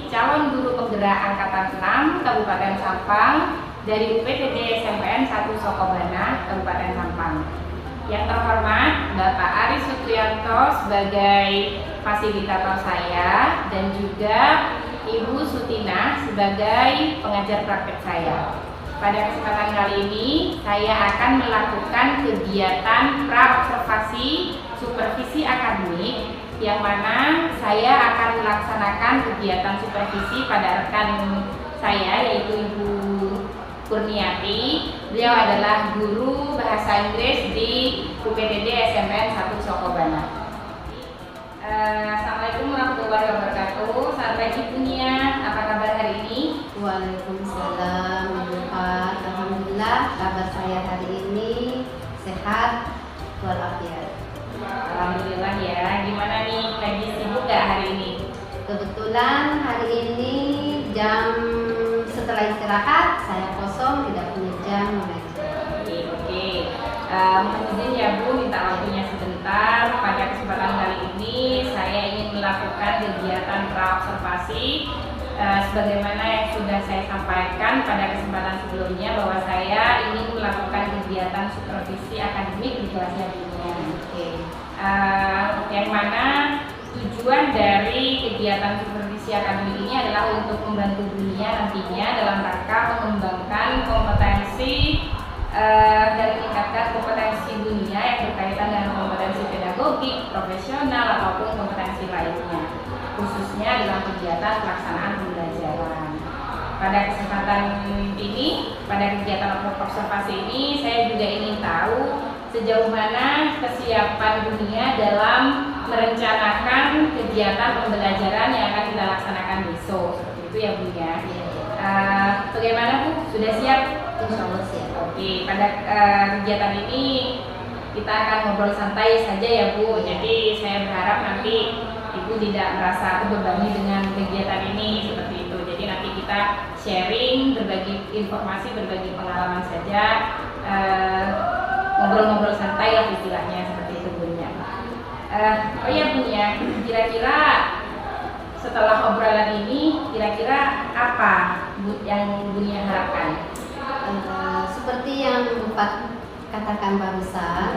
calon guru penggerak angkatan 6 Kabupaten Sampang dari UPTD SMPN 1 Sokobana, Kabupaten Sampang. Yang terhormat Bapak Aris Sutrianto sebagai fasilitator saya dan juga Ibu Sutina sebagai pengajar praktek saya. Pada kesempatan kali ini saya akan melakukan kegiatan pra-observasi supervisi akademik, yang mana saya akan melaksanakan kegiatan supervisi pada rekan saya yaitu Ibu Kurniati. Beliau adalah guru bahasa Inggris di UPTD SMPN 1 Sokobana. Assalamualaikum warahmatullahi wabarakatuh. Selamat pagi Bu Nia, apa kabar hari ini? Waalaikumsalam, Pak. Alhamdulillah, kabar saya hari ini sehat walafiat. Alhamdulillah ya. Gimana nih, lagi sibuk gak hari ini? Kebetulan hari ini jam setelah istirahat saya kosong, tidak punya jam mengajar. Oke. Mohon izin ya Bu, minta waktunya sebentar. Pada kesempatan kali ini saya ingin melakukan kegiatan pra-observasi sebagaimana yang sudah saya sampaikan pada kesempatan sebelumnya bahwa saya ingin melakukan kegiatan supervisi akademik di kelasnya dunia. Yang mana tujuan dari kegiatan supervisi akademik ini adalah untuk membantu dunia nantinya dalam rangka mengembangkan kompetensi dan meningkatkan kompetensi dunia yang berkaitan dengan kompetensi pedagogik, profesional ataupun kompetensi lainnya, khususnya dalam kegiatan pelaksanaan pembelajaran. Pada kesempatan ini, pada kegiatan observasi ini, saya juga ingin tahu sejauh mana kesiapan dunia dalam merencanakan kegiatan pembelajaran yang akan kita laksanakan besok. Seperti itu ya Bu ya. Bagaimana Bu? Sudah siap? Insya Allah siap. Oke, pada kegiatan ini kita akan ngobrol santai saja ya Bu. Jadi saya berharap nanti Ibu tidak merasa terbebani dengan kegiatan ini seperti itu. Jadi nanti kita sharing, berbagi informasi, berbagi pengalaman saja. Ngobrol-ngobrol santai lah istilahnya, seperti itu Bu Nia. Oh ya Bu Nia, kira-kira setelah obrolan ini kira-kira apa yang Bu Nia harapkan? Seperti yang Pak katakan barusan,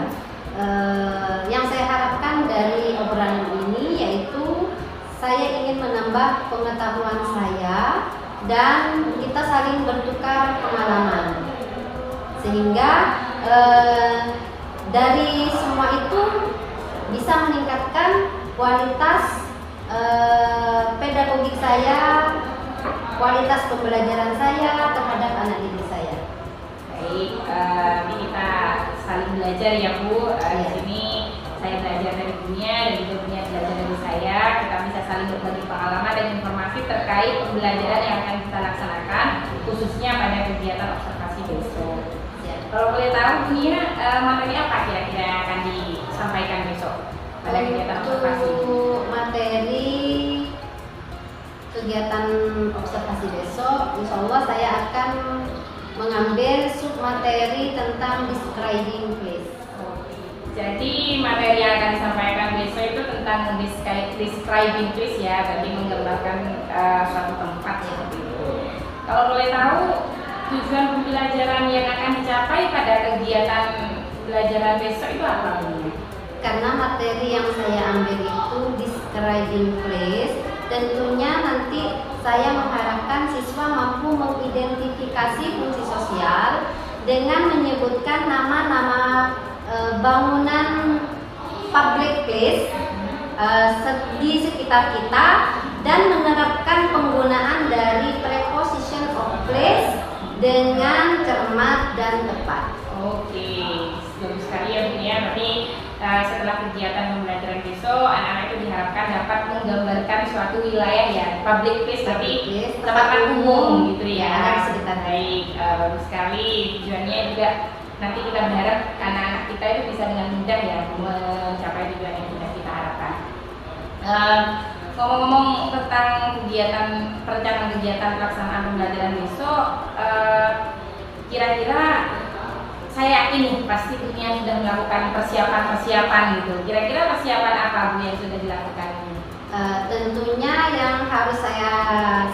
yang saya harapkan dari obrolan ini yaitu saya ingin menambah pengetahuan saya dan kita saling bertukar pengalaman, sehingga dari semua itu bisa meningkatkan kualitas pedagogik saya, kualitas pembelajaran saya terhadap anak didik saya. Baik, ini kita saling belajar ya Bu. Di sini saya belajar dari dunia dan juga dunia belajar dari saya. Kita bisa saling berbagi pengalaman dan informasi terkait pembelajaran yang akan kita laksanakan, khususnya pada kegiatan observasi besok. Kalau boleh tahu Bu Nia, materi apa kira-kira yang akan disampaikan besok pada kegiatan observasi? Materi kegiatan observasi besok, insya Allah saya akan mengambil submateri tentang describing place. Jadi materi yang akan disampaikan besok itu tentang describing place ya, berarti menggambarkan suatu tempat seperti itu. Kalau boleh tahu tujuan pembelajaran yang akan dicapai pada kegiatan pembelajaran besok itu apa? Karena materi yang saya ambil itu describing place, tentunya nanti saya mengharapkan siswa mampu mengidentifikasi fungsi sosial dengan menyebutkan nama-nama bangunan public place di sekitar kita dan menerapkan penggunaan dari preposition of place dengan cermat dan tepat. Oke, bagus sekali ya Bu ya. Berarti setelah kegiatan pembelajaran besok, anak-anak itu diharapkan dapat menggambarkan suatu wilayah ya, public place, berarti tempat umum gitu ya. Sekitar. Baik, bagus sekali. Tujuannya juga nanti kita berharap anak-anak kita itu bisa dengan mudah ya mencapai tujuan yang sudah kita harapkan. Ngomong-ngomong tentang perencanaan kegiatan pelaksanaan pembelajaran besok, kira-kira saya yakin nih pasti dunia sudah melakukan persiapan gitu. Kira-kira persiapan apa Bu yang sudah dilakukan? Tentunya yang harus saya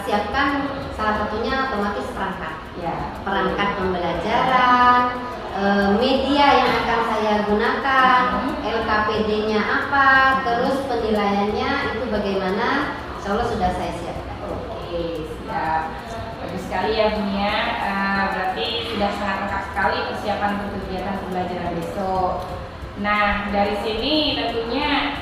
siapkan salah satunya otomatis perangkat. Ya. Perangkat pembelajaran, media yang akan saya gunakan, LKPD-nya apa, terus penilaiannya itu bagaimana, insya Allah sudah saya siapkan. Oke, siap. Bagus sekali ya Bu ya. Berarti sudah sangat lengkap sekali persiapan untuk kegiatan pembelajaran besok. Nah, dari sini tentunya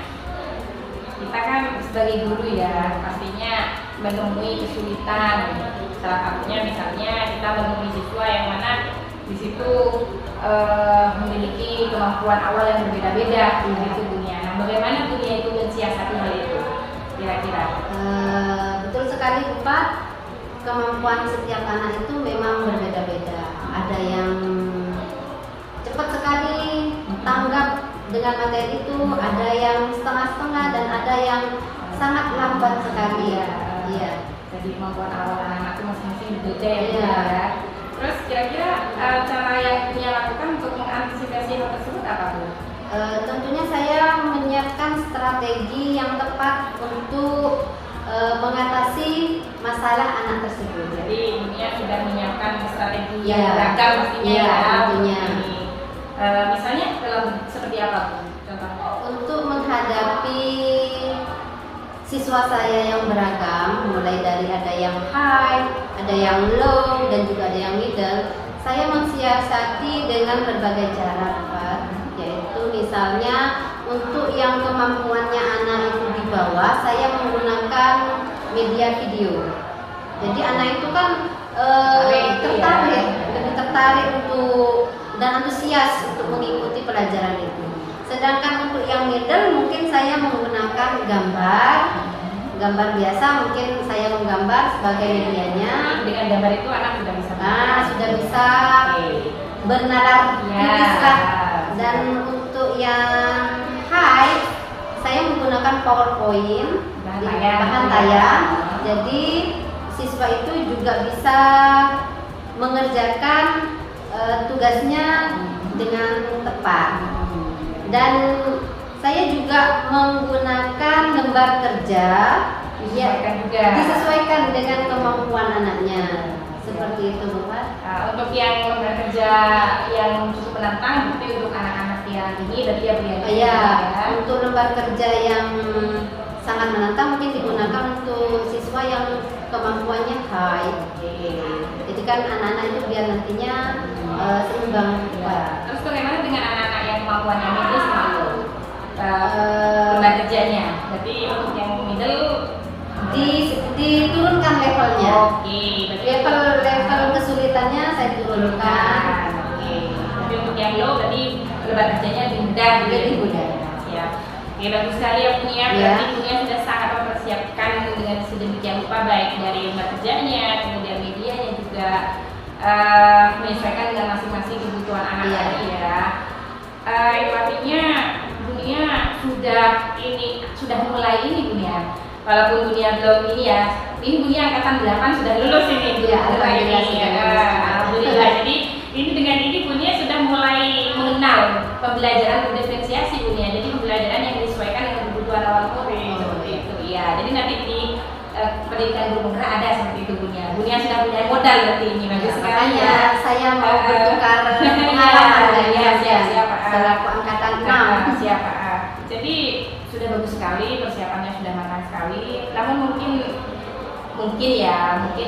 kita kan sebagai guru ya pastinya menemui kesulitan. Salah satunya misalnya kita menemui siswa yang mana di situ memiliki kemampuan awal yang berbeda-beda begitu dunia. Nah, bagaimana dunia itu mensiasati hal itu kira-kira? Betul sekali Bu Pak, kemampuan setiap anak itu memang berbeda-beda. Ada yang cepat sekali tanggap dengan materi itu, ada yang setengah-setengah dan ada yang sangat lambat sekali ya. Iya. Jadi kemampuan awal anak-anak itu masing-masing berbeda ya. Terus kira-kira cara yang punya lakukan untuk mengantisipasi hal tersebut apa tuh? Tentunya saya menyiapkan strategi yang tepat untuk mengatasi masalah anak tersebut. Jadi dunia sudah menyiapkan strategi yang beragam pastinya ya. Tentunya. Misalnya seperti apa Bu? Contohnya? Untuk menghadapi siswa saya yang beragam, mulai dari ada yang high, ada yang low, dan juga ada yang middle, saya mensiasati dengan berbagai cara, Pak. Yaitu misalnya untuk yang kemampuannya anak itu di bawah, saya menggunakan media video. Jadi anak itu kan lebih tertarik untuk dan antusias untuk mengikuti pelajaran itu. Sedangkan untuk yang middle mungkin saya menggunakan gambar biasa, mungkin saya menggambar sebagai medianya. Dengan gambar itu anak sudah bisa bernalar tulis lah. Dan untuk yang high saya menggunakan PowerPoint bahan tayang. Jadi siswa itu juga bisa mengerjakan tugasnya dengan tepat. Dan saya juga menggunakan lembar kerja disesuaikan dengan kemampuan anaknya. Seperti itu Bapak. Untuk yang lembar kerja yang cukup menantang berarti untuk anak-anak yang ini berarti ya Bu ya. Untuk lembar kerja yang sangat menantang mungkin digunakan untuk siswa yang kemampuannya high. Jadi kan anak-anak itu biar nantinya seimbang. Terus bagaimana dengan anak-anak yang kemampuannya middle sama low? Lembar kerjanya. Berarti untuk yang middle diturunkan levelnya. Level kesulitannya saya turunkan. Tapi untuk yang low berarti lembar kerjanya lebih mudah. Siap. Oke, bagus sekali ya Bu ya. Berarti Bunya sudah sangat mempersiapkan dengan sedemikian rupa baik dari lembar kerjanya, kemudian medianya juga menyesuaikan dengan masing-masing kebutuhan anak tadi ya. Itu artinya Bunya sudah mulai ini Bunya. Walaupun Bunya belum ini ya, ini Bunya angkatan 8 sudah lulus ini. Alhamdulillah. Alhamdulillah. Jadi ini dengan ini Bunya sudah mulai mengenal pembelajaran berdiferensiasi Bunia. Jadi pembelajaran yang disesuaikan dengan kebutuhan awal murid seperti itu. Ya, jadi nanti di pendidikan guru penggerak ada seperti itu Bunia. Bunia sudah punya modal berarti ini bagus sekali ya. Saya mau bertukar pengalaman ya, siap selaku angkatan 6. Siap. Jadi sudah bagus sekali, persiapannya sudah matang sekali. Namun mungkin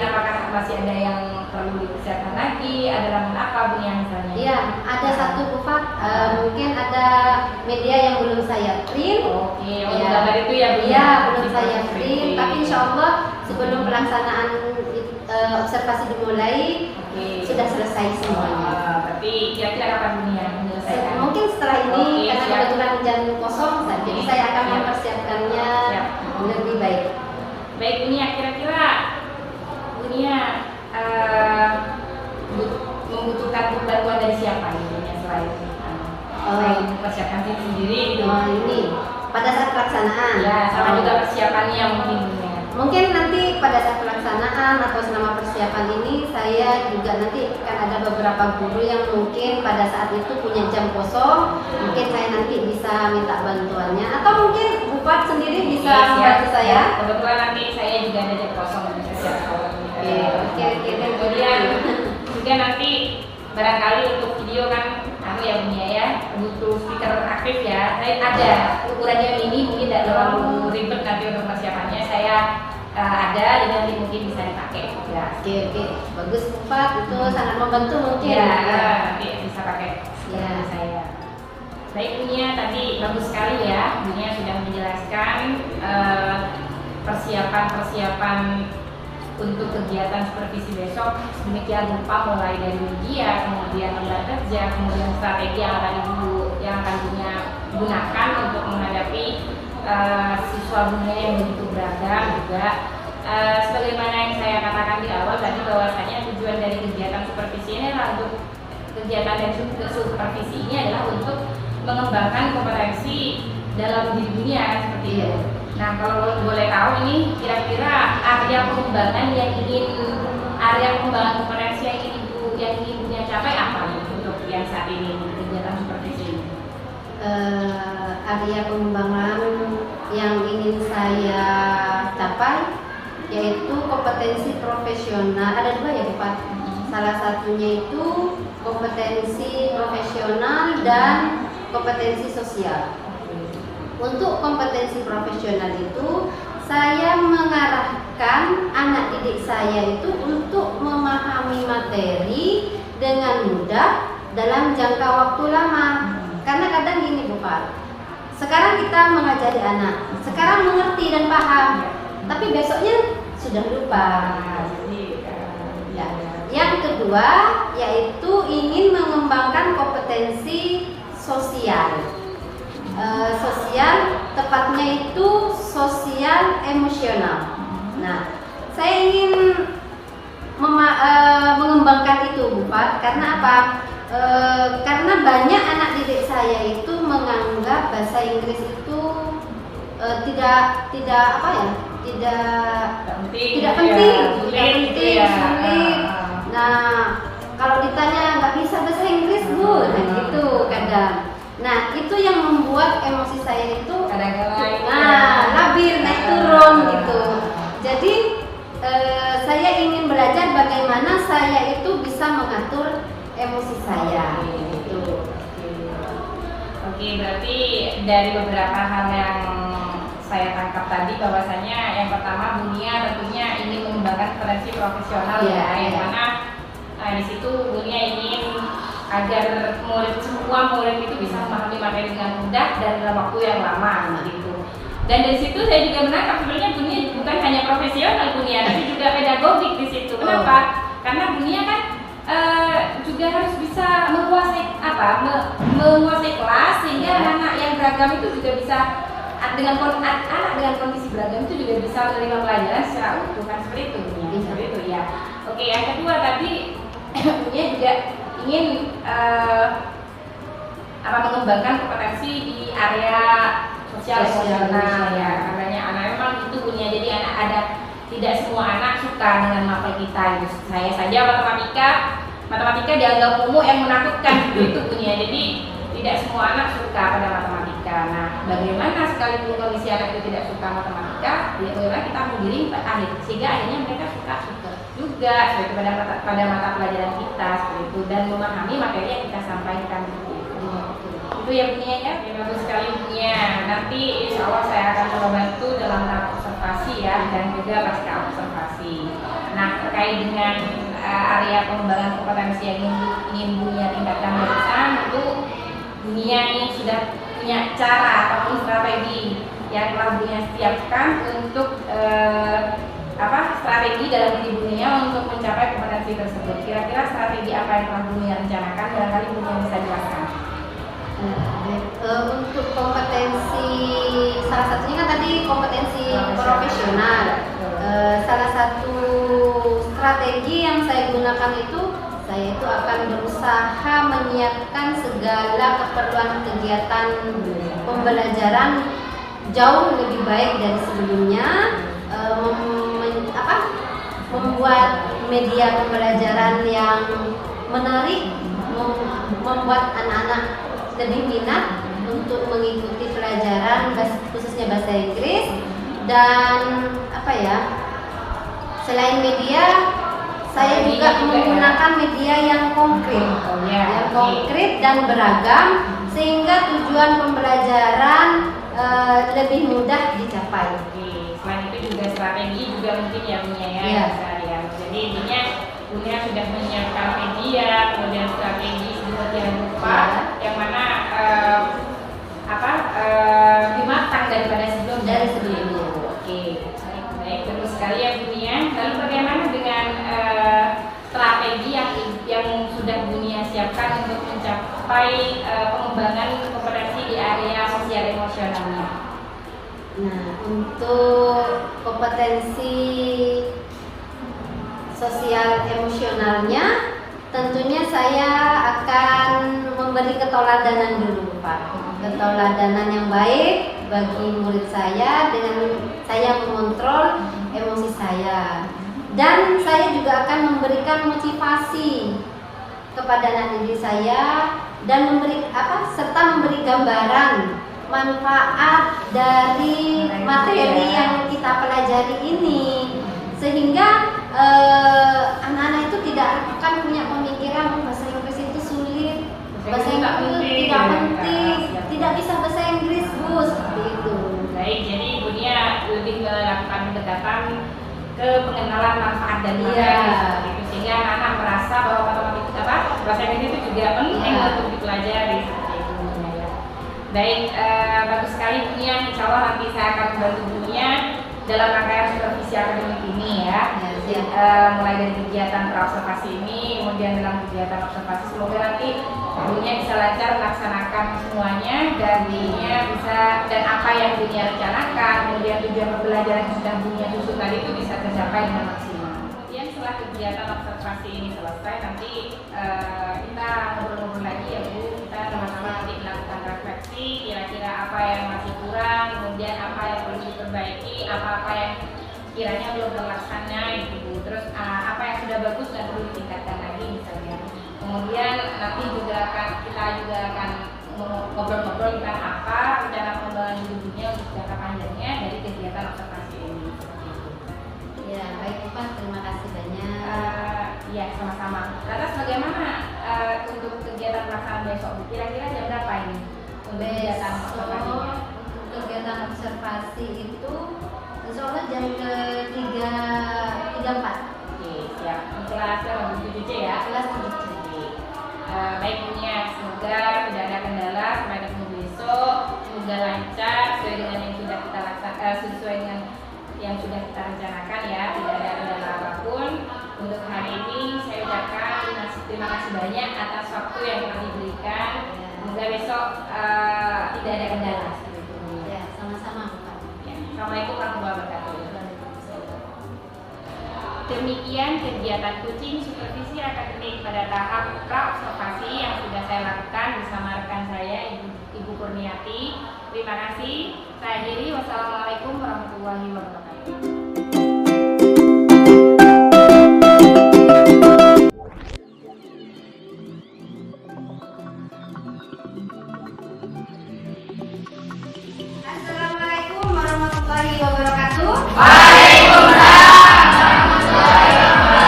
apakah masih ada yang perlu dipersiapkan lagi, ada namun apa Bunia misalnya? Iya, ada satu Bu Pak, mungkin ada media yang belum saya print. Oke, ya. gambar itu ya Bu? Iya, belum saya print, tapi insya Allah sebelum pelaksanaan observasi dimulai, sudah selesai semuanya. Berarti kira-kira kapan Bunia menyelesaikan? Mungkin setelah ini, karena siap. kebetulan jam kosong, jadi saya akan mempersiapkannya lebih baik. Baik Bunia, kira-kira Bunia membutuhkan bantuan dari siapa ini Bunia selain mempersiapkan diri sendiri gitu? Ini pada saat pelaksanaan. Ya, sama juga persiapannya mungkin Bunia. Mungkin nanti pada saat pelaksanaan atau selama persiapan ini saya juga nanti akan ada beberapa guru yang mungkin pada saat itu punya jam kosong, mungkin saya nanti bisa minta bantuannya atau mungkin Bupati sendiri bisa membantu saya. Kebetulan nanti saya juga ada jam kosong bisa siap. Oke. Kemudian juga nanti barangkali untuk video kan ya Bunia ya, butuh speaker aktif ya. Saya ada ukurannya mini, mungkin tidak terlalu ribet nanti untuk persiapannya. Saya ada, jadi nanti mungkin bisa dipakai. Ya. Oke, bagus Bupati, itu sangat membantu mungkin. Ya, nanti bisa pakai ya. Saya. Baik Bunia, tadi bagus sekali ya. Bunia sudah menjelaskan persiapan untuk kegiatan supervisi besok demikian rupa, mulai dari media, kemudian lembar kerja, kemudian strategi yang akan Bunia gunakan untuk menghadapi siswa Bunia yang begitu beragam juga. Sebagaimana yang saya katakan di awal tadi, bahwasanya tujuan dari kegiatan supervisi ini adalah untuk supervisi ini adalah untuk mengembangkan kompetensi dalam diri Bunia seperti itu. Nah, kalau boleh tahu ini kira-kira area pengembangan kompetensi yang ingin Bunia capai apa nih untuk yang saat ini kegiatan supervisi ini? Area pengembangan yang ingin saya capai yaitu kompetensi profesional. Ada dua ya Bapak. Salah satunya itu kompetensi profesional dan kompetensi sosial. Untuk kompetensi profesional itu saya mengarahkan anak didik saya itu untuk memahami materi dengan mudah dalam jangka waktu lama. Karena kadang gini Bapak, sekarang kita mengajari anak, sekarang mengerti dan paham, tapi besoknya sudah lupa. Yang kedua yaitu ingin mengembangkan kompetensi sosial. Sosial tepatnya itu sosial emosional. Nah, saya ingin mengembangkan itu Bupati, karena apa? Karena banyak anak didik saya itu menganggap bahasa Inggris itu tidak penting, sulit. Nah, kalau ditanya nggak bisa bahasa Inggris Bu, nah gitu kadang. Nah, itu yang membuat emosi saya itu labil, naik turun gitu. Jadi saya ingin belajar bagaimana saya itu bisa mengatur emosi saya gitu. Oke, berarti dari beberapa hal yang saya tangkap tadi, bahwasanya yang pertama Bunia tentunya ingin mengembangkan kompetensi profesional yang mana di situ Bunia ingin agar semua murid itu bisa memahami materi dengan mudah dan dalam waktu yang lama gitu. Dan dari situ saya juga menangkap sebenarnya Bunia bukan hanya profesional Bunia, tapi juga pedagogik di situ. Kenapa? Karena Bunia kan juga harus bisa menguasai kelas, sehingga anak yang beragam itu juga bisa anak dengan kondisi beragam itu juga bisa menerima pelajaran secara utuh, kan seperti itu Bunia. Seperti itu ya. Oke, yang kedua tadi Bunia juga ingin mengembangkan kompetensi di area sosial emosional ya, karena anak memang itu punya, jadi anak ada, tidak semua anak suka dengan mapel kita gitu. Saya saja matematika dianggap umum yang menakutkan itu punya, jadi tidak semua anak suka pada matematika. Nah, bagaimana sekalipun kondisi anak itu tidak suka matematika, ya bagaimana kita menggiring ke akhir sehingga akhirnya mereka suka juga seperti pada mata pelajaran kita seperti itu, dan memahami materi yang kita sampaikan seperti itu. Itu ya Bunia ya, bagus sekali Bunia. Nanti insya Allah saya akan coba bantu dalam tahap observasi ya, dan juga pasca observasi. Nah, terkait dengan area pengembangan kompetensi yang ingin Bunia tingkatkan barusan, itu Bunia ini sudah punya cara ataupun strategi yang telah Bunia siapkan untuk strategi dalam diri Bunia untuk mencapai kompetensi tersebut. Kira-kira strategi apa yang telah Bunia rencanakan? Barangkali Bunia bisa jelaskan. Untuk kompetensi, salah satunya kan tadi kompetensi profesional. Salah satu strategi yang saya gunakan itu, saya itu akan berusaha menyiapkan segala keperluan kegiatan pembelajaran jauh lebih baik dari sebelumnya, membuat media pembelajaran yang menarik, membuat anak-anak lebih minat untuk mengikuti pelajaran khususnya bahasa Inggris. Dan selain media, saya juga menggunakan media yang konkret, dan beragam, sehingga tujuan pembelajaran lebih mudah dicapai. Selain itu juga strategi juga mungkin ya Bunia ya. Jadi intinya Bunia sudah menyiapkan media, kemudian strategi sedemikian rupa yang mana lebih matang daripada sebelumnya. Oke, baik, terus sekali ya Bunia. Lalu bagaimana dengan strategi yang sudah Bunia siapkan untuk mencapai pengembangan kompetensi di area sosial emosionalnya? Nah, untuk kompetensi sosial emosionalnya, tentunya saya akan memberi keteladanan dulu, Pak. Keteladanan yang baik bagi murid saya dengan saya mengontrol emosi saya. Dan saya juga akan memberikan motivasi kepada anak didik saya dan serta memberi gambaran manfaat dari materi yang kita pelajari ini, sehingga anak-anak itu tidak akan punya pemikiran bahasa Inggris itu sulit, bahasa Inggris itu tidak penting, tidak bisa bahasa Inggris Bu, seperti itu. Baik, jadi Bunia lebih melakukan pendekatan ke pengenalan manfaat dan materi, sehingga anak-anak merasa bahwa bahasa Inggris itu juga penting untuk dipelajari. Baik, bagus sekali Bunia. Insya Allah nanti saya akan membantu Bunia dalam rangkaian supervisi akademik ini ya. Mulai dari kegiatan praobservasi ini, kemudian dalam kegiatan observasi, semoga nanti Bunia bisa lancar melaksanakan semuanya dan Bunia bisa, dan apa yang Bunia rencanakan, kemudian tujuan pembelajaran yang sudah Bunia susun tadi itu bisa tercapai dengan maksimal. Kemudian setelah kegiatan observasi ini selesai, nanti kita ngobrol-ngobrol lagi ya Bu. Kita sama-sama nanti melakukan refleksi, kira-kira apa yang masih kurang, kemudian apa yang perlu diperbaiki, apa-apa yang kiranya belum terlaksana gitu Bu. Terus apa yang sudah bagus dan perlu ditingkatkan lagi misalnya. Kemudian nanti kita juga akan ngobrol-ngobrol tentang apa rencana pengembangan hidupnya untuk jangka panjangnya dari kegiatan observasi ini. Ya, baik Pak, terima kasih banyak. Ya, sama-sama. Lantas bagaimana untuk kegiatan pelaksanaan besok? Kira-kira jam berapa ini untuk kegiatan observasinya? Untuk kegiatan observasi itu insya Allah jam ke-3.34. Oke, siap. Kelas 7C ya? Kelas 7C. Baik Bunia, semoga tidak ada kendala sampai ketemu besok. Semoga lancar sesuai dengan yang sudah kita laksanakan, sesuai dengan yang sudah kita rencanakan ya, tidak ada kendala apapun. Untuk hari ini saya ucapkan terima kasih banyak atas waktu yang telah diberikan. Semoga besok tidak ada kendala. Ya, sama-sama Pak. Ya, Assalamualaikum warahmatullahi wabarakatuh. Demikian kegiatan coaching supervisi akademik pada tahap praobservasi yang sudah saya lakukan bersama rekan saya Ibu Kurniati. Terima kasih. Saya akhiri. Wassalamualaikum warahmatullahi wabarakatuh. warahmatullahi wabarakatuh. Waalaikumsalam warahmatullahi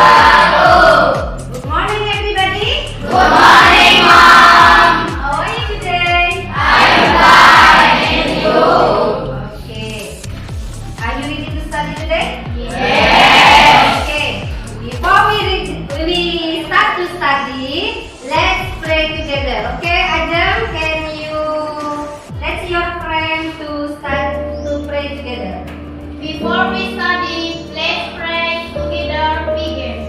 wabarakatuh. Good morning everybody. Good morning, Mom. How are you today? I'm fine, and you? Okay. Are you ready to study today? Yes. Okay. Before we start to study, let's pray together. Okay, Adam, can you let your friend to start to pray together? Before we study, let's pray together. Begin.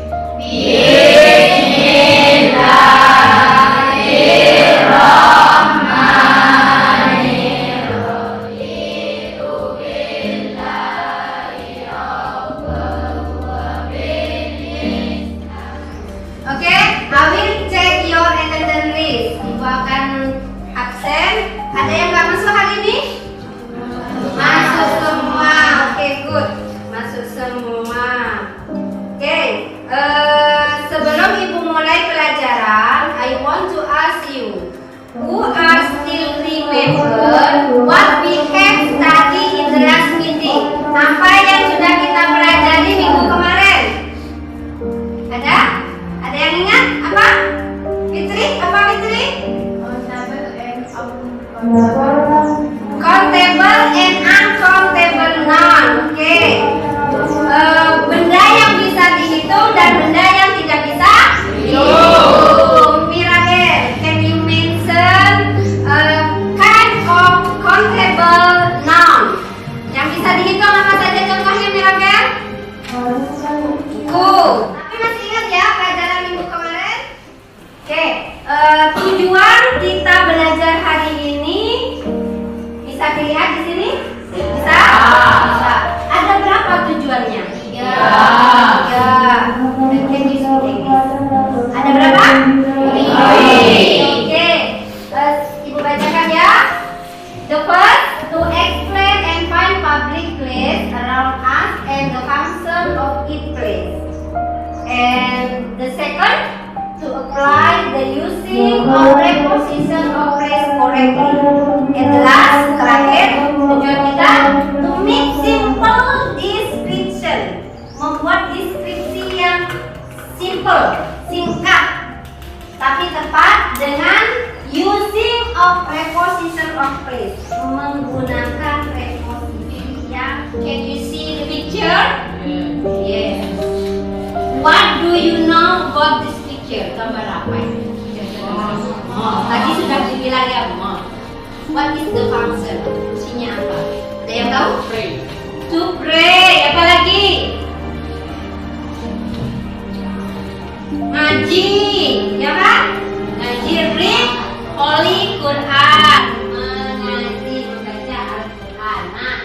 Okay, I will check your attendance list. Ibu akan absen. Ada yang nggak masuk hari ini? Masuk semua. Oke, good. Masuk semua. Oke, sebelum ibu mulai pelajaran, I want to ask you, who are still remember what we have studied in the last meeting? Apa yang sudah kita pelajari minggu kemarin? Ada? Ada yang ingat? Apa? Fitri? Apa Fitri? Countable and uncountable noun. Oke. Benda yang bisa dihitung dan benda yang tidak bisa dihitung. Mirabel, can you mention kind of countable noun? Yang bisa dihitung apa saja contohnya, Mirabel? Cool. Tapi masih ingat ya pelajaran minggu kemarin? Oke, tujuan kita belajar hari ini bisa dilihat di sini? Bisa? Bisa. Ada berapa tujuannya? Tiga. Can you speak English? Ada berapa? Tiga. Oke, ibu bacakan ya. The first, to explain and find public place around us and the function of each place. And the second, to apply the using of preposition of phrase correctly. And the last, terakhir, tujuan kita to make simple description, membuat deskripsi yang simple, singkat, tapi tepat dengan using of preposition of phrase, menggunakan preposisi yang. Can you see the picture? Yes. What do you know about this picture? Gambar apa ini? Tadi sudah dibilang ya, Mom. What is the function? Fungsinya apa? Ada yang tahu? Pray. To pray. Apa lagi? Ngaji, ya kan? Ngaji, read Holy Quran. Mengaji, membaca Al-Quran. Nah,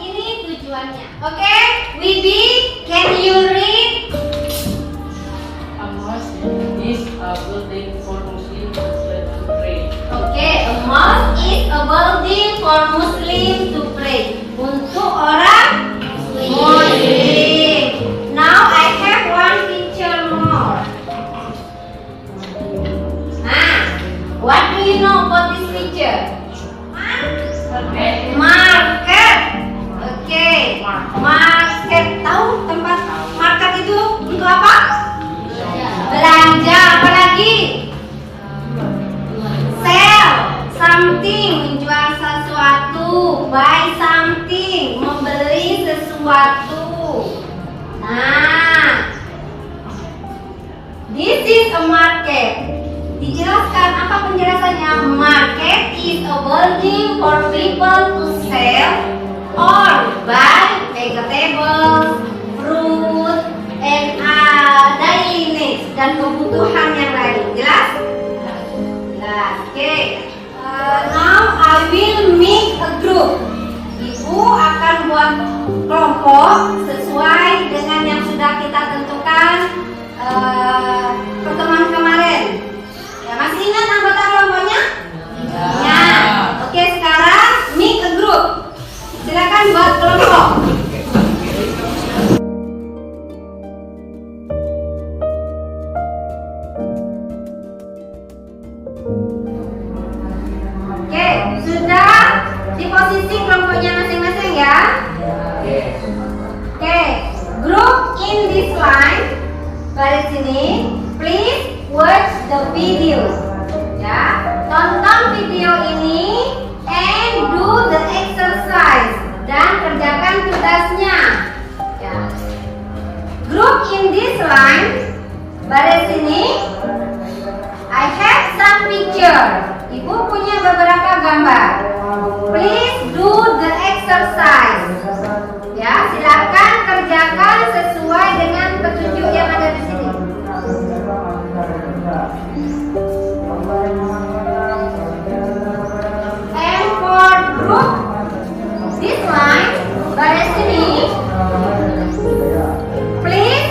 ini tujuannya. Oke, Wibi, can you read? A mosque is a building for Muslims to pray. Oke, a mosque is a building for Muslim to pray. Untuk orang Muslim. Now I have one picture more. Nah, what do you know about this picture? Market. Oke, market. Tahu tempat market itu untuk apa? Belanja. Apa lagi? Sell something, menjual sesuatu. Buy something, membeli sesuatu. Nah, this is a market. Dijelaskan apa penjelasannya? Market is a building for people to sell or buy vegetables, fruit, and daily needs, dan kebutuhan yang lain. Jelas? Jelas. Oke. Now I will make a group. Ibu akan buat kelompok sesuai dengan yang sudah kita tentukan pertemuan kemarin. Ya, masih ingat anggota kelompoknya? Ya. Oke, sekarang make a group. Silakan buat kelompok. Oke, sudah di posisi kelompoknya masing ya. Oke, group in this line. Baris sini, please watch the video. Ya, tonton video ini and do the exercise dan kerjakan tugasnya. Ya. Group in this line. Baris sini, I have some picture. Ibu punya beberapa gambar. Please do the exercise. Ya, silakan kerjakan sesuai dengan petunjuk yang ada di sini. And for group this line, baris sini, please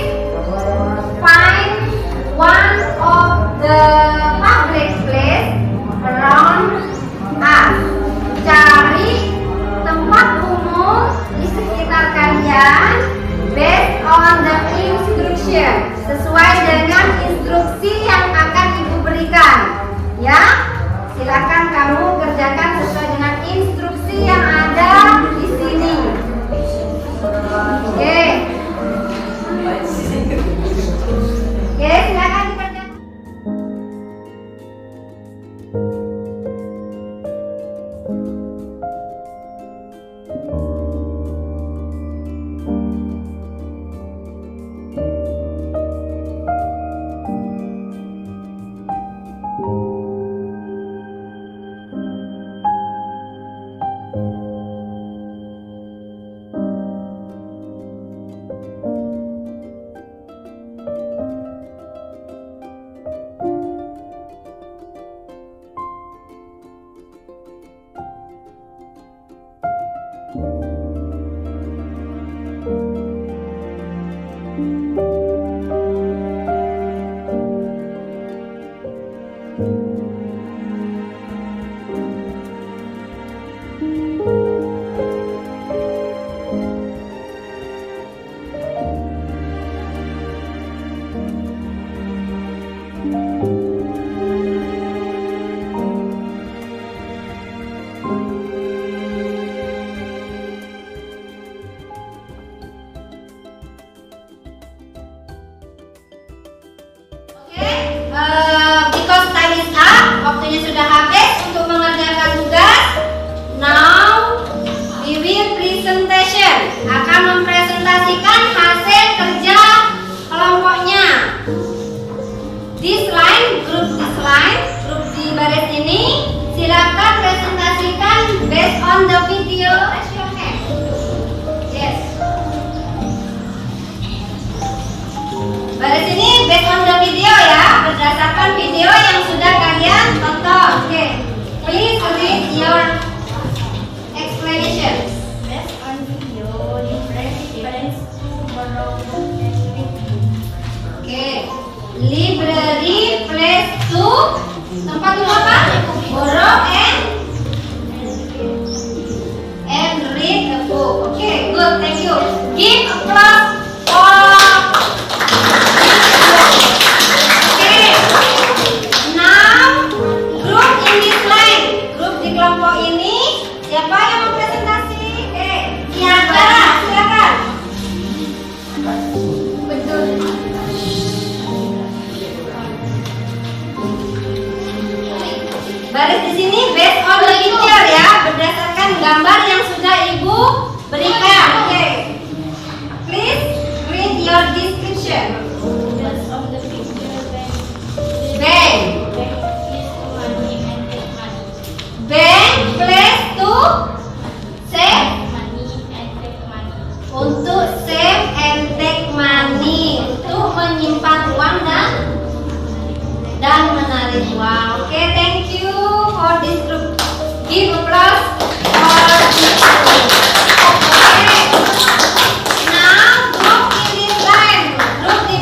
find one of the public place around us. Cari tempat umum di sekitar kalian based on the instruction, sesuai dengan instruksi yang akan ibu berikan. Ya, silakan kamu kerjakan sesuai dengan instruksi yang ada di sini. Oke. Oke, silakan dikerjakan. Because time is up, waktunya sudah habis untuk mengerjakan tugas. Now we will presentation, akan mempresentasikan hasil kerja kelompoknya. This line, grup di baris ini, silakan presentasikan based on the video. Yes. Baris ini based on the video ya, berdasarkan video yang sudah kalian tonton. Oke, please read your explanations. Based on video, different to borrow Oke, library place to, tempat untuk apa? Borrow and read a book. Oke, good, thank you. Give applause for. Kelompok ini siapa yang mau presentasi? Siapa? Silakan. Betul. Baris di sini based on the picture ya, berdasarkan gambar yang sudah ibu berikan. Oke. Please read your description. Based on the picture, Bank. Bank place to save. Untuk save and take money, untuk menyimpan uang dan menarik uang. Oke, thank you for this group. Give applause for this group. Oke. Now group in this line, group di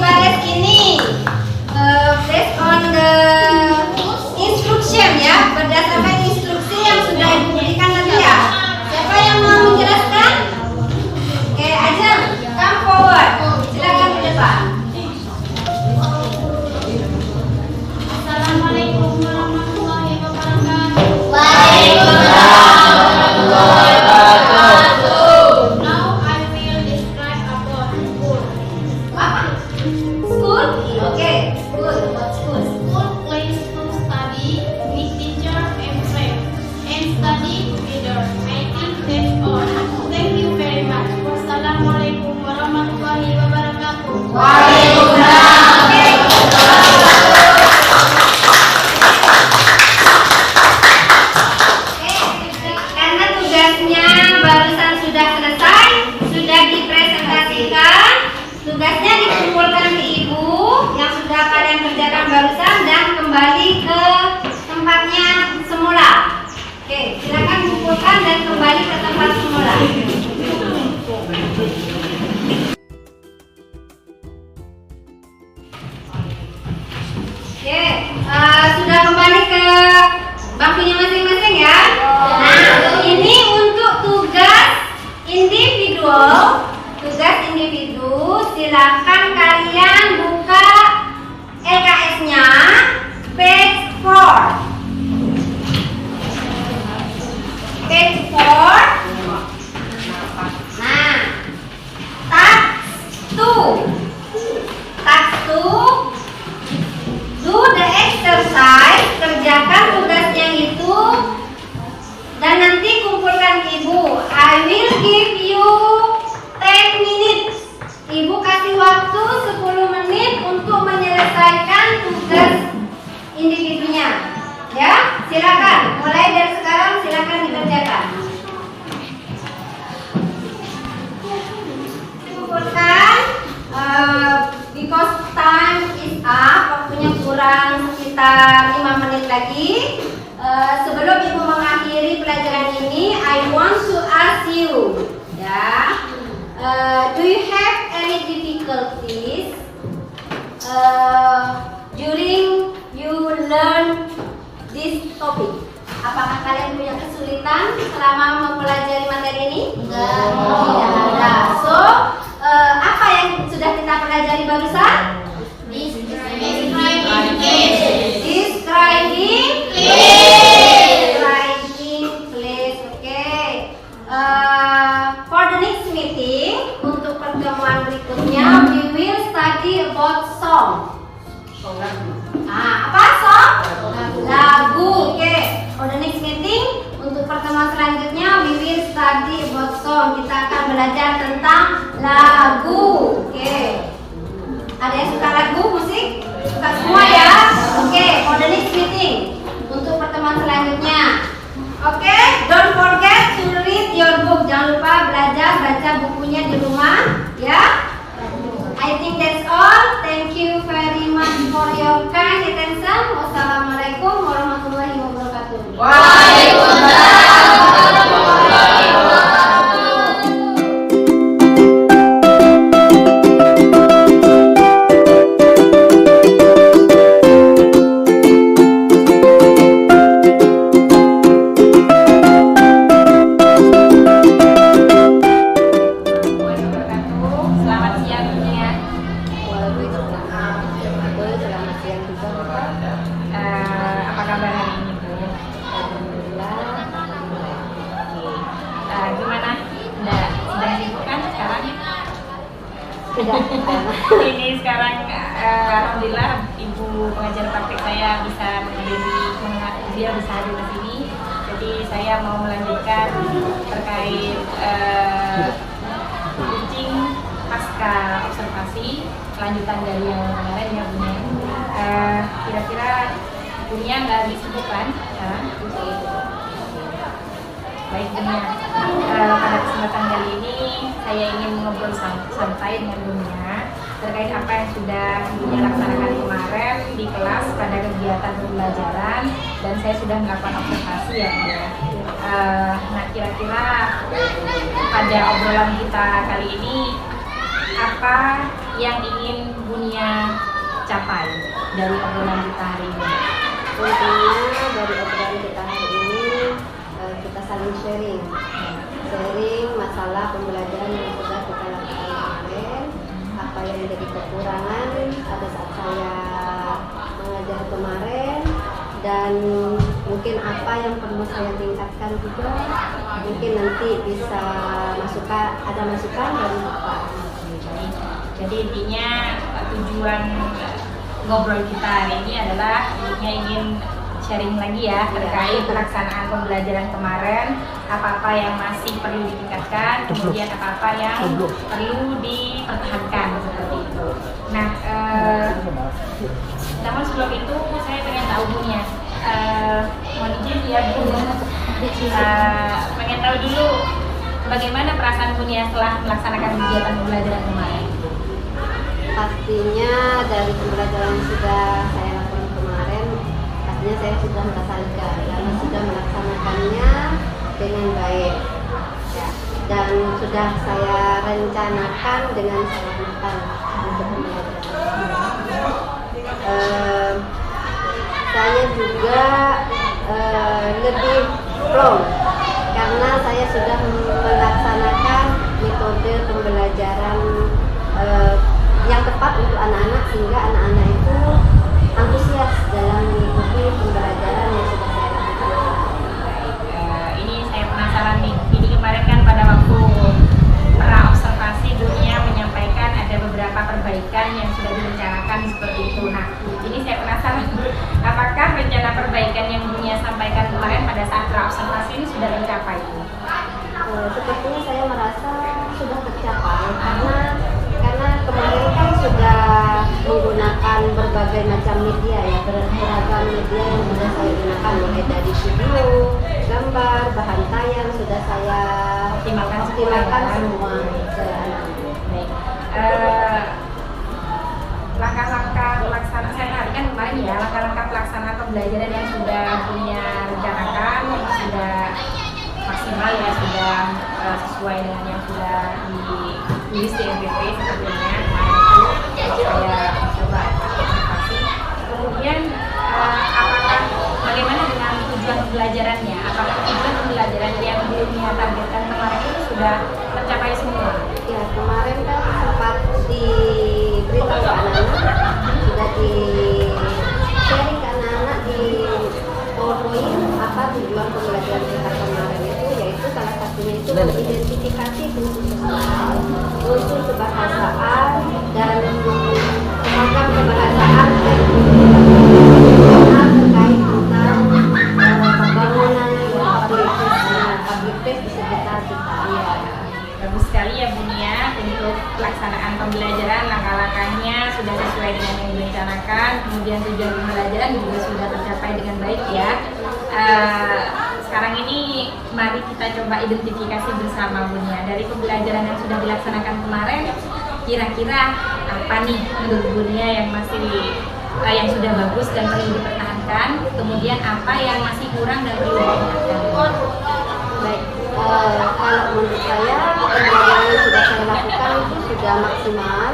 tugas individu, silakan kalian buka LKS-nya page 4. Page 4. Nah, task 2. Task 2. Do the exercise, kerjakan tugasnya itu dan nanti kumpulkan ibu. I will give you 10 minutes. Ibu kasih waktu 10 menit untuk menyelesaikan tugas individunya. Ya, silakan. Mulai dari sekarang silakan dikerjakan. Kumpulkan. Because time is up, waktunya kurang sekitar 5 menit lagi. Sebelum ibu mengakhiri pelajaran ini, I want to ask you, ya, do you have any difficulties during you learn this topic? Apakah kalian punya kesulitan selama mempelajari materi ini? Tidak ada. So, apa yang sudah kita pelajari barusan? Describing place. Describing place. Okay. For the next meeting, untuk pertemuan berikutnya, we will study about song. Apa song? Lagu. Okay. For the next meeting, untuk pertemuan selanjutnya, we will study about song. Kita akan belajar tentang lagu. Oke. Ada yang suka lagu, musik? Suka semua ya? Oke. For the next meeting, untuk pertemuan selanjutnya. Oke. Don't forget to read your book. Jangan lupa belajar baca bukunya di rumah, ya. I think that's all. Thank you very much for your kind attention. Wassalamualaikum warahmatullahi wabarakatuh. Waalaikumsalam warahmatullahi wabarakatuh. Selamat siang dunia. Apa kabar hari ini, Bu? Gimana? Sedang sibuk kan sekarang? Ini sekarang alhamdulillah ibu pengajar praktik saya bisa dia bisa hadir ke sini. Jadi saya mau melanjutkan terkait kucing pasca observasi, lanjutan dari yang kemarin ya Bu. Kira-kira Bunya nggak habis sibuk kan sekarang? Baik Bunya, pada kesempatan kali ini saya ingin ngobrol santai dengan Bunya terkait apa yang sudah Bunya laksanakan kemarin di kelas pada kegiatan pembelajaran, dan saya sudah melakukan observasi ya Bu. Nah, kira-kira pada obrolan kita kali ini apa yang ingin Bunya capai dari obrolan kita hari ini? Tentunya dari obrolan kita hari ini kita saling sharing masalah pembelajaran yang sudah kita lakukan kemarin, apa yang menjadi kekurangan pada saat saya mengajar kemarin, dan mungkin apa yang perlu saya tingkatkan juga. Mungkin nanti bisa ada masukan dari Bapak. Jadi intinya tujuan ngobrol kita hari ini adalah ingin sharing lagi ya terkait pelaksanaan pembelajaran kemarin, apa-apa yang masih perlu ditingkatkan, kemudian apa-apa yang perlu dipertahankan seperti itu. Nah, namun sebelum itu saya pengen tahu Bunya, mohon izin ya Bu, pengen tahu dulu bagaimana perasaan Bunya setelah melaksanakan kegiatan pembelajaran kemarin. Pastinya dari pembelajaran yang sudah saya lakukan kemarin, pastinya saya sudah merasa lega karena sudah melaksanakannya dengan baik ya, dan sudah saya rencanakan dengan sangat matang untuk pembelajaran. Saya juga lebih flow karena saya sudah melaksanakan metode yang tepat untuk anak-anak sehingga anak-anak itu antusias dalam mengikuti pembelajaran yang sudah saya lakukan. Ini saya penasaran nih. Ini kemarin kan pada waktu pra-observasi dunia menyampaikan ada beberapa perbaikan yang sudah direncanakan seperti itu. Nah, ini saya penasaran, apakah rencana perbaikan yang dunia sampaikan kemarin pada saat pra-observasi ini sudah tercapai? Sepertinya saya merasa sudah tercapai karena kemarin kan sudah menggunakan berbagai macam media ya, beragam media yang sudah saya gunakan, mulai dari video, gambar, bahan tayang sudah saya optimalkan semua ke anak. Baik. Langkah-langkah pelaksanaan saya perhatikan kemarin ya, langkah-langkah pelaksanaan pembelajaran yang sudah punya rencanakan sudah maksimal ya, sudah sesuai dengan yang sudah ditulis di MPP sebetulnya. Saya coba observasi. Kemudian apakah bagaimana dengan tujuan pembelajarannya? Apakah tujuan pembelajaran yang dunia targetkan kemarin itu sudah tercapai semua? Ya, kemarin kan sempat diberitahu ke anak-anak, sudah di sharing ke anak-anak di PowerPoint apa tujuan pembelajaran kita kemarin itu, yaitu salah satunya itu mengidentifikasi fungsi sosial, unsur kebahasaan dan program kebahasaan dan terkait tentang pembangunan public space di sekitar kita. Iya, bagus sekali ya Bun ya, untuk pelaksanaan pembelajaran langkah-langkahnya sudah sesuai dengan yang direncanakan, kemudian tujuan pembelajaran juga sudah tercapai dengan baik ya. Sekarang ini mari kita coba identifikasi bersama Bun ya, dari pembelajaran yang sudah dilaksanakan kemarin, kira-kira apa nih menurut Bun ya yang masih yang sudah bagus dan perlu dipertahankan, kemudian apa yang masih kurang dan perlu dipertahankan. Baik, kalau menurut saya pembelajaran yang sudah saya lakukan itu sudah maksimal.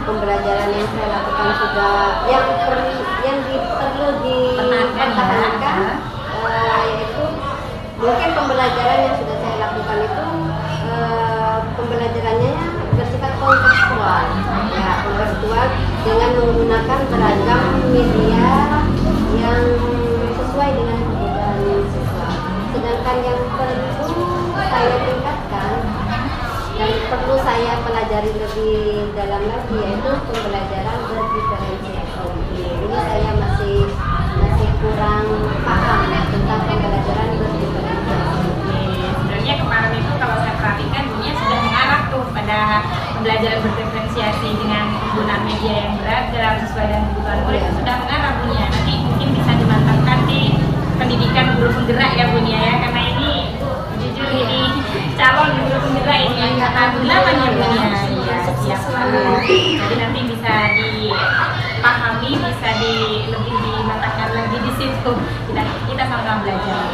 Pembelajaran yang saya lakukan sudah yang perlu dipertahankan, yaitu mungkin pembelajaran yang sudah saya lakukan itu pembelajarannya bersifat kontekstual, ya kontekstual dengan menggunakan beragam media yang sesuai dengan kebutuhan siswa. Sedangkan yang perlu saya tingkatkan dan perlu saya pelajari lebih dalam lagi yaitu pembelajaran berdiferensiasi. Ini saya masih kurang paham tentang pembelajaran berdiferensiasi. Sebenarnya kemarin itu kalau saya perhatikan dunia sudah mengarah tuh pada pembelajaran berdiferensiasi dengan penggunaan media yang berat dalam sesuai dengan kebutuhan murid, itu sudah mengarah dunia. Nanti mungkin bisa dimantapkan di pendidikan guru penggerak ya Bun ya, karena ini jujur ini calon guru penggerak ini angkatan 8 ya Bun ya. Iya, siap sekali. Jadi nanti bisa dipahami, bisa lebih dimantapkan lagi di situ. Kita sama-sama belajar.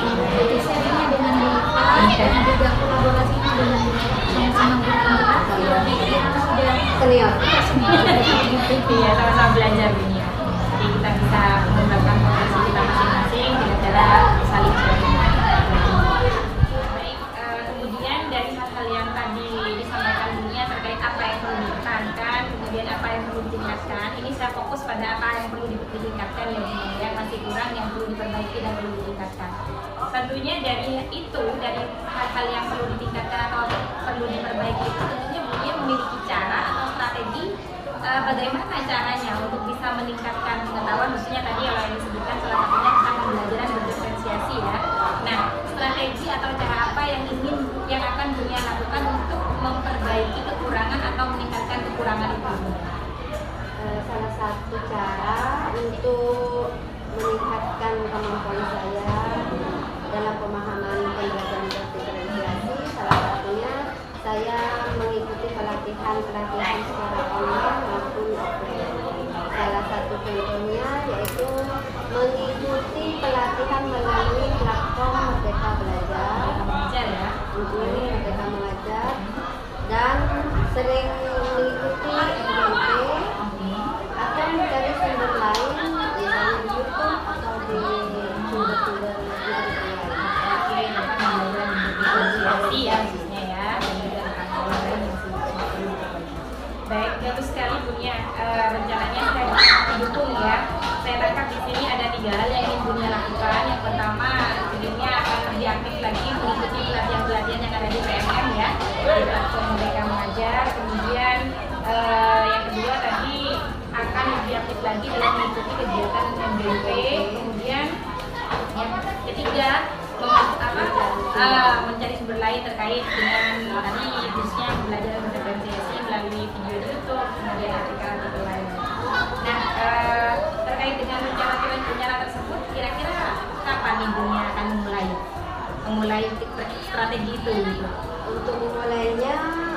Sharingnya dengan baik dan juga kolaborasinya dengan sama-sama bergerak. Sudah Senior. Iya, sama-sama belajar Bun ya. Jadi kita bisa mengembangkan potensi kita masing-masing dengan cara saling sharing. Baik, kemudian dari hal-hal yang tadi disampaikan dunia terkait apa yang perlu dipertahankan, kemudian apa yang perlu ditingkatkan, ini saya fokus pada apa yang perlu ditingkatkan ya Dunia, yang masih kurang, yang perlu diperbaiki dan perlu ditingkatkan. Tentunya dari hal-hal yang perlu ditingkatkan atau perlu diperbaiki itu tentunya Dunia memiliki cara atau strategi bagaimana caranya untuk bisa meningkatkan pengetahuan, khususnya tadi yang disebutkan salah satunya tentang pembelajaran berdiferensiasi ya. Nah, strategi atau cara apa yang akan dunia lakukan untuk memperbaiki kekurangan atau meningkatkan kekurangan itu? Salah satu cara untuk meningkatkan kemampuan saya dalam pemahaman pembelajaran berdiferensiasi, salah satunya saya mengikuti pelatihan secara online maupun offline. Salah satu contohnya yaitu mengikuti pelatihan melalui platform Merdeka Belajar, Merdeka Mengajar, dan sering mengikuti FYP atau mencari sumber lain, misalnya di YouTube atau di sumber-sumber Diferensiasi ya khususnya ya, dan juga tentang hal lain yang perlu diperbaiki. Baik, bagus sekali Bunia. Rencananya saya didukung ya. Saya tangkap di sini ada 3 hal yang ingin Bunia lakukan. Yang pertama, Bunia akan lebih aktif lagi mengikuti pelatihan-pelatihan yang ada di PMM ya, di platform mereka mengajar. Kemudian yang kedua tadi akan lebih aktif lagi dalam mengikuti kegiatan MBP. Kemudian yang ketiga mencari sumber lain terkait dengan tadi khususnya belajar berdiferensiasi melalui video di YouTube, kemudian artikel-artikel lain. Nah, terkait dengan rencana tersebut, kira-kira kapan ibunya akan memulai strategi itu? Untuk memulainya,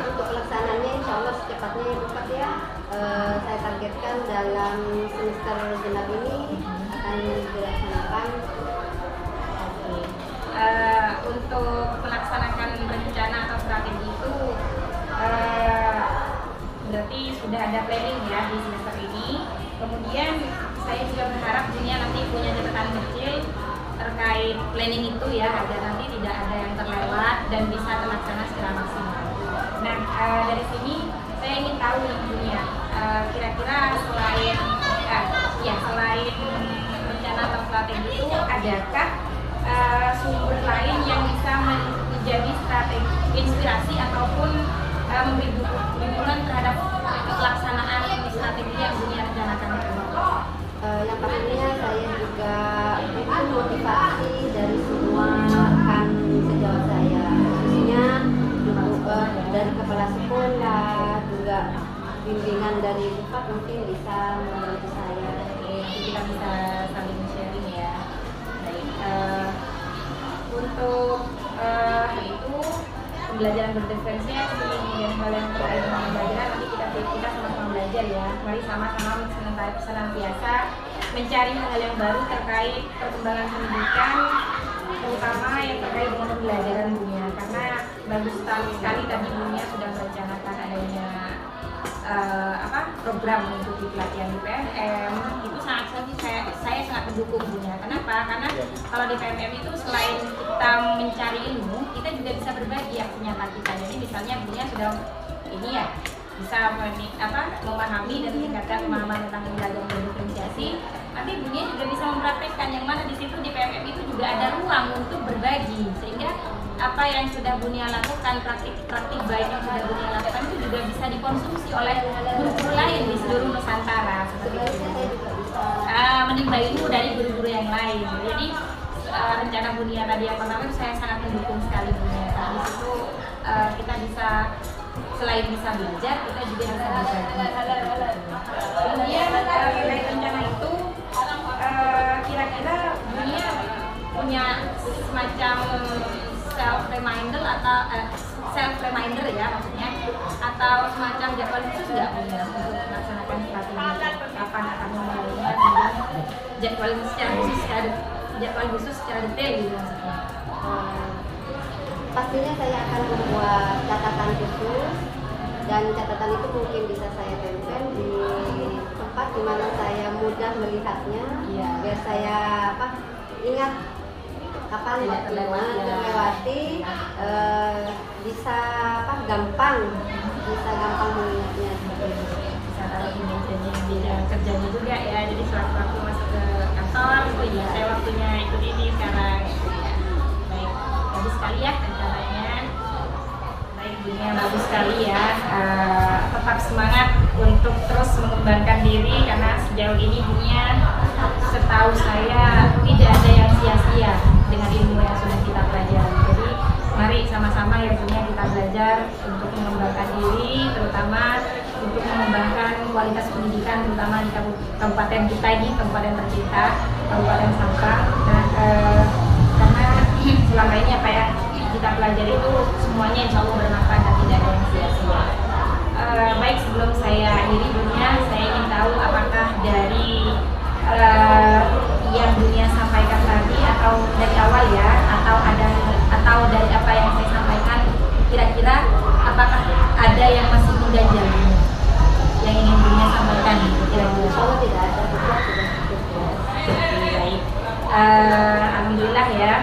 untuk pelaksanaannya insya Allah secepatnya ya Bapak ya. Saya targetkan dalam semester genap ini akan dilaksanakan. Untuk melaksanakan rencana atau strategi itu berarti sudah ada planning ya di semester ini. Kemudian saya juga berharap Bunia nanti punya catatan kecil terkait planning itu ya, agar nanti tidak ada yang terlewat dan bisa terlaksana secara maksimal. Nah, dari sini saya ingin tahu nih Bunia, kira-kira selain rencana atau strategi itu, adakah sumber lain yang bisa menjadi strategi inspirasi ataupun memberi dukungan terhadap pelaksanaan strategi yang Bunia rencanakan itu? Yang pastinya saya juga butuh motivasi dari semua rekan sejawat saya, khususnya dari kepala sekolah, juga bimbingan dari Bupati mungkin bisa membantu saya. Kita bisa saling sharing ya. Baik, untuk hal itu pembelajaran berdiferensiasi dan hal yang terkait dengan pembelajaran nanti kita sama-sama belajar ya. Mari sama-sama senantiasa mencari hal yang baru terkait perkembangan pendidikan, terutama yang terkait dengan pembelajaran dunia. Karena bagus sekali tadi Bunia sudah merencanakan adanya program mengikuti pelatihan di PMM. Itu saya sangat mendukung Bunia. Kenapa? Karena kalau di PMM itu selain kita mencari ilmu, kita juga bisa berbagi yang nyata kita. Jadi misalnya Bunia sudah bisa memahami dan meningkatkan pemahaman tentang pembelajaran berdiferensiasi. Nanti Bunia juga bisa mempraktekkan, yang mana di situ di PMM itu juga ada ruang untuk berbagi, sehingga apa yang sudah Bunia lakukan, praktik baik yang sudah Bunia lakukan itu juga bisa dikonsumsi oleh guru-guru lain di seluruh Nusantara. Seperti itu. Menimba ilmu dari guru-guru yang lain. Jadi rencana Bunia tadi yang pertama itu saya sangat mendukung sekali Bunia. Di situ kita bisa selain bisa belajar, kita juga bisa berbagi. Kemudian terkait rencana itu, kira-kira Bunia punya semacam self reminder ya maksudnya, atau semacam jadwal khusus nggak Bunia untuk melaksanakan strategi? Kapan akan memulainya? Jadwal khusus secara detail gitu maksudnya. Pastinya saya akan membuat catatan khusus, dan catatan itu mungkin bisa saya tempel di tempat di mana saya mudah melihatnya, biar saya ingat kapan terlewati, bisa gampang mengingatnya. Bisa taruh di meja kerjanya juga ya, jadi sewaktu masuk ke kantor, saya waktunya ikut ini sekarang. Baik, bagus sekali ya rencananya. Baik Bunia, bagus sekali ya. Tetap semangat untuk terus mengembangkan diri, karena sejauh ini Bunia setahu saya tidak ada yang sia-sia dengan ilmu yang sudah kita pelajari. Jadi mari sama-sama ya Bunia kita belajar untuk mengembangkan diri, terutama untuk mengembangkan kualitas pendidikan, terutama di kabupaten kita ini, kabupaten tercinta, Kabupaten Sampang. Nah, karena selama ini apa ya kita pelajari itu semuanya insya Allah bermanfaat dan tidak ada yang sia-sia. Baik, sebelum saya akhiri Bunia, saya ingin tahu apakah dari yang Bunia sampaikan tadi atau dari awal ya, atau dari apa yang saya sampaikan, kira-kira apakah ada yang masih mengganjal yang ingin Bunia sampaikan kira-kira? Kalau tidak ada, Baik, alhamdulillah ya.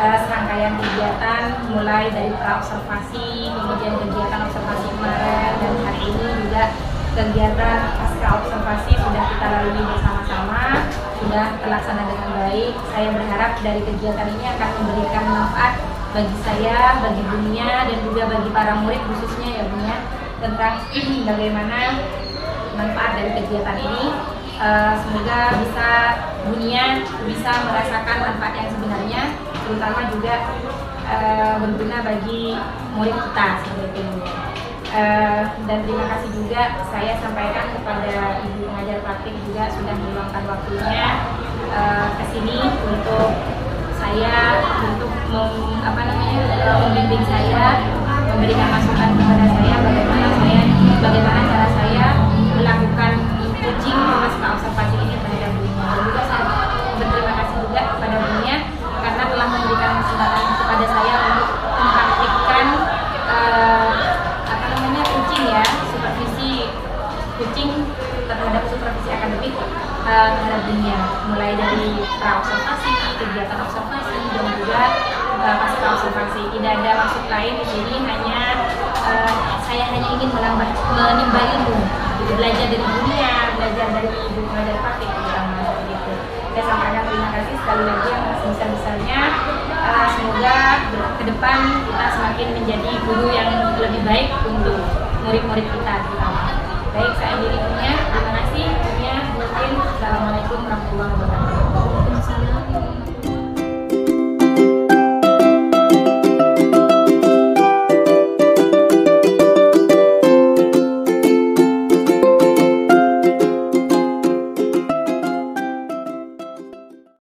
Serangkaian kegiatan mulai dari pra-observasi, kemudian kegiatan observasi kemarin, dan hari ini juga kegiatan pasca observasi sudah kita lalui bersama-sama, sudah terlaksana dengan baik. Saya berharap dari kegiatan ini akan memberikan manfaat bagi saya, bagi dunia, dan juga bagi para murid khususnya ya Bu ya, tentang bagaimana manfaat dari kegiatan ini. Semoga dunia bisa merasakan manfaat yang sebenarnya, terutama juga berguna bagi murid kita seperti itu. Dan terima kasih juga saya sampaikan kepada Ibu pengajar praktik juga sudah meluangkan waktunya ke sini untuk saya membimbing saya, memberikan masukan kepada saya bagaimana cara saya melakukan coaching pasca observasi ini terhadap dunia. Dan juga saya berterima kasih juga kepada dunia karena telah memberikan kesempatan kepada saya untuk mempraktikkan coaching terhadap supervisi akademik terhadap dunia, mulai dari pra-observasi, kegiatan observasi, dan juga pasca observasi. Tidak ada maksud lain di sini, saya hanya ingin menimba ilmu, belajar dari dunia, belajar dari ibu pengajar praktik terutama seperti itu. Saya sampaikan terima kasih sekali lagi yang sebesar-besarnya. Semoga ke depan kita semakin menjadi guru yang lebih baik untuk murid-murid kita terutama. Baik, saya diri punya. Terima kasih. Mungkin. Assalamualaikum warahmatullahi wabarakatuh.